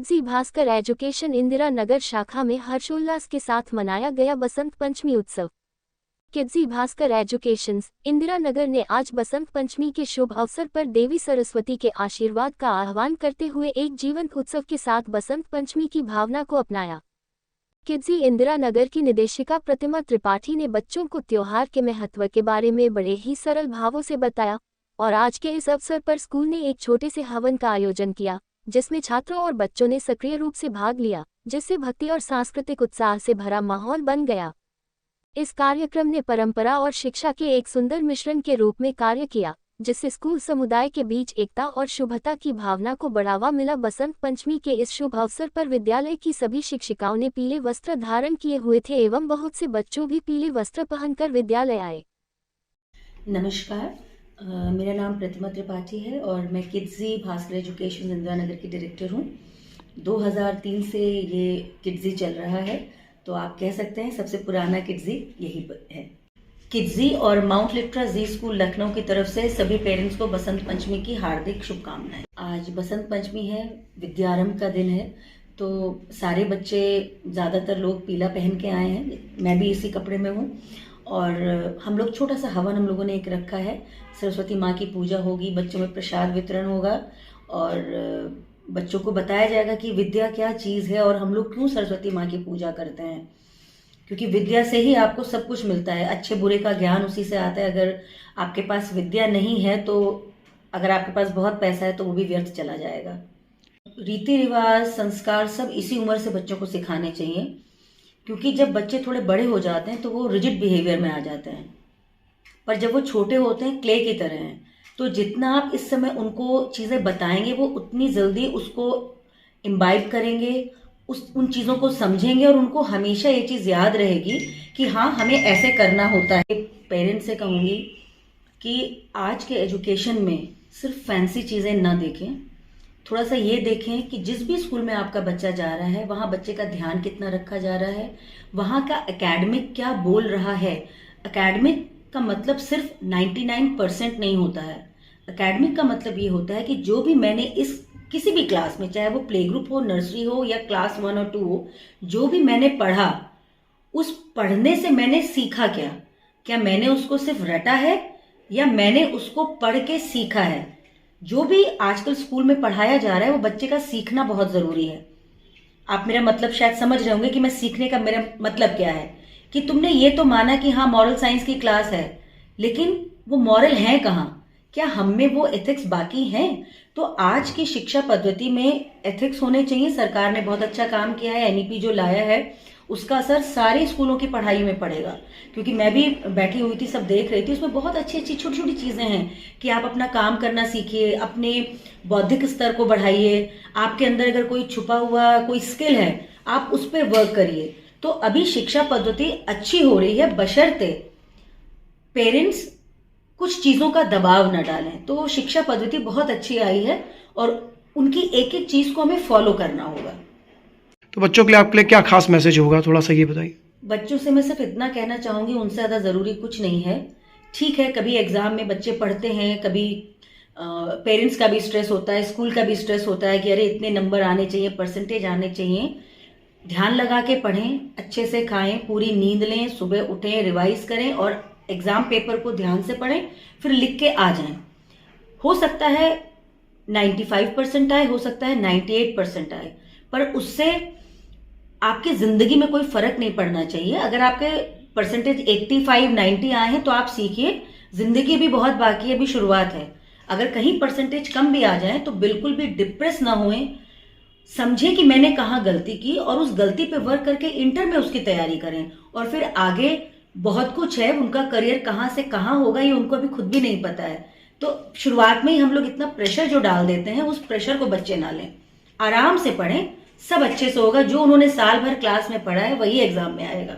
Kidzy Bhaskar education Indira Nagar शाखा में हर्षोल्लास के साथ मनाया गया बसंत पंचमी उत्सव। किड्जी भास्कर एजुकेशंस इंदिरा नगर ने आज बसंत पंचमी के शुभ अवसर पर देवी सरस्वती के आशीर्वाद का आह्वान करते हुए एक जीवंत उत्सव के साथ बसंत पंचमी की भावना को अपनाया। किड्जी इंदिरा नगर की निदेशिका प्रतिमा त्रिपाठी ने बच्चों को त्योहार के महत्व के बारे में बड़े ही सरल भावों से बताया और आज के इस अवसर पर स्कूल ने एक छोटे से हवन का आयोजन किया, जिसमें छात्रों और बच्चों ने सक्रिय रूप से भाग लिया, जिससे भक्ति और सांस्कृतिक उत्साह से भरा माहौल बन गया। इस कार्यक्रम ने परंपरा और शिक्षा के एक सुंदर मिश्रण के रूप में कार्य किया, जिससे स्कूल समुदाय के बीच एकता और शुभता की भावना को बढ़ावा मिला। बसंत पंचमी के इस शुभ अवसर पर विद्यालय की सभी शिक्षिकाओं ने पीले वस्त्र धारण किए हुए थे एवं बहुत से बच्चों भी पीले वस्त्र पहनकर विद्यालय आए। नमस्कार, मेरा नाम प्रतिमा त्रिपाठी है और मैं किड्जी भास्कर एजुकेशन इंदिरा नगर की डायरेक्टर हूँ। 2003 से ये किड्जी चल रहा है, तो आप कह सकते हैं सबसे पुराना किड्जी यही है। किड्जी और mount Litera Zee school Lucknow की तरफ से सभी पेरेंट्स को बसंत पंचमी की हार्दिक शुभकामनाएं। आज बसंत पंचमी है, विद्यारंभ का दिन है, तो सारे बच्चे ज़्यादातर लोग पीला पहन के आए हैं। मैं भी इसी कपड़े में हूँ और हम लोग छोटा सा हवन हम लोगों ने एक रखा है। सरस्वती माँ की पूजा होगी, बच्चों में प्रसाद वितरण होगा और बच्चों को बताया जाएगा कि विद्या क्या चीज़ है और हम लोग क्यों सरस्वती माँ की पूजा करते हैं, क्योंकि विद्या से ही आपको सब कुछ मिलता है। अच्छे बुरे का ज्ञान उसी से आता है। अगर आपके पास विद्या नहीं है तो अगर आपके पास बहुत पैसा है तो वो भी व्यर्थ चला जाएगा। रीति रिवाज, संस्कार सब इसी उम्र से बच्चों को सिखाने चाहिए, क्योंकि जब बच्चे थोड़े बड़े हो जाते हैं तो वो रिजिड बिहेवियर में आ जाते हैं, पर जब वो छोटे होते हैं क्ले की तरह हैं। तो जितना आप इस समय उनको चीज़ें बताएंगे वो उतनी जल्दी उसको इम्बाइब करेंगे, उन चीज़ों को समझेंगे और उनको हमेशा ये चीज़ याद रहेगी कि हाँ, हमें ऐसे करना होता है। पेरेंट्स से कहूँगी कि आज के एजुकेशन में सिर्फ फैंसी चीज़ें ना देखें, थोड़ा सा ये देखें कि जिस भी स्कूल में आपका बच्चा जा रहा है वहाँ बच्चे का ध्यान कितना रखा जा रहा है, वहाँ का एकेडमिक क्या बोल रहा है। एकेडमिक का मतलब सिर्फ 99% नहीं होता है। एकेडमिक का मतलब ये होता है कि जो भी मैंने इस किसी भी क्लास में, चाहे वो प्ले ग्रुप हो, नर्सरी हो या क्लास 1 और 2 हो, जो भी मैंने पढ़ा, उस पढ़ने से मैंने सीखा क्या मैंने उसको सिर्फ रटा है या मैंने उसको पढ़ के सीखा है। जो भी आजकल स्कूल में पढ़ाया जा रहा है वो बच्चे का सीखना बहुत जरूरी है। आप मेरा मतलब शायद समझ रहे होंगे कि मैं सीखने का मेरा मतलब क्या है, कि तुमने ये तो माना कि हाँ मॉरल साइंस की क्लास है, लेकिन वो मॉरल है कहाँ? क्या हम में वो एथिक्स बाकी हैं? तो आज की शिक्षा पद्धति में एथिक्स होने चाहिए। सरकार ने बहुत अच्छा काम किया है, एनईपी जो लाया है उसका असर सारे स्कूलों की पढ़ाई में पड़ेगा, क्योंकि मैं भी बैठी हुई थी, सब देख रही थी। उसमें बहुत अच्छी अच्छी छोटी छोटी चीजें हैं कि आप अपना काम करना सीखिए, अपने बौद्धिक स्तर को बढ़ाइए, आपके अंदर अगर कोई छुपा हुआ कोई स्किल है आप उस पर वर्क करिए। तो अभी शिक्षा पद्धति अच्छी हो रही है, बशर्ते पेरेंट्स कुछ चीजों का दबाव न डालें। तो शिक्षा पद्धति बहुत अच्छी आई है और उनकी एक एक चीज को हमें फॉलो करना होगा। तो बच्चों के लिए आपके लिए क्या खास मैसेज होगा, थोड़ा सा ये बताइए। बच्चों से मैं सिर्फ इतना कहना चाहूंगी, उनसे ज्यादा जरूरी कुछ नहीं है। ठीक है, कभी एग्जाम में बच्चे पढ़ते हैं, कभी पेरेंट्स का भी स्ट्रेस होता है, स्कूल का भी स्ट्रेस होता है कि अरे इतने नंबर आने चाहिए, परसेंटेज आने चाहिए। ध्यान लगा के पढ़ें, अच्छे से खाएं, पूरी नींद लें, सुबह उठें, रिवाइज करें और एग्जाम पेपर को ध्यान से पढ़ें, फिर लिख के आ जाएं। हो सकता है 95% आए, हो सकता है 98% आए, पर उससे आपकी जिंदगी में कोई फर्क नहीं पड़ना चाहिए। अगर आपके परसेंटेज 85, 90 आए हैं तो आप सीखिए, जिंदगी भी बहुत बाकी है, अभी शुरुआत है। अगर कहीं परसेंटेज कम भी आ जाए तो बिल्कुल भी डिप्रेस ना होएं, समझे कि मैंने कहाँ गलती की और उस गलती पे वर्क करके इंटर में उसकी तैयारी करें और फिर आगे बहुत कुछ है। उनका करियर कहाँ से कहाँ होगा ये उनको अभी खुद भी नहीं पता है। तो शुरुआत में ही हम लोग इतना प्रेशर जो डाल देते हैं, उस प्रेशर को बच्चे ना लें, आराम से पढ़ें, सब अच्छे से होगा। जो उन्होंने साल भर क्लास में पढ़ा है वही एग्जाम में आएगा।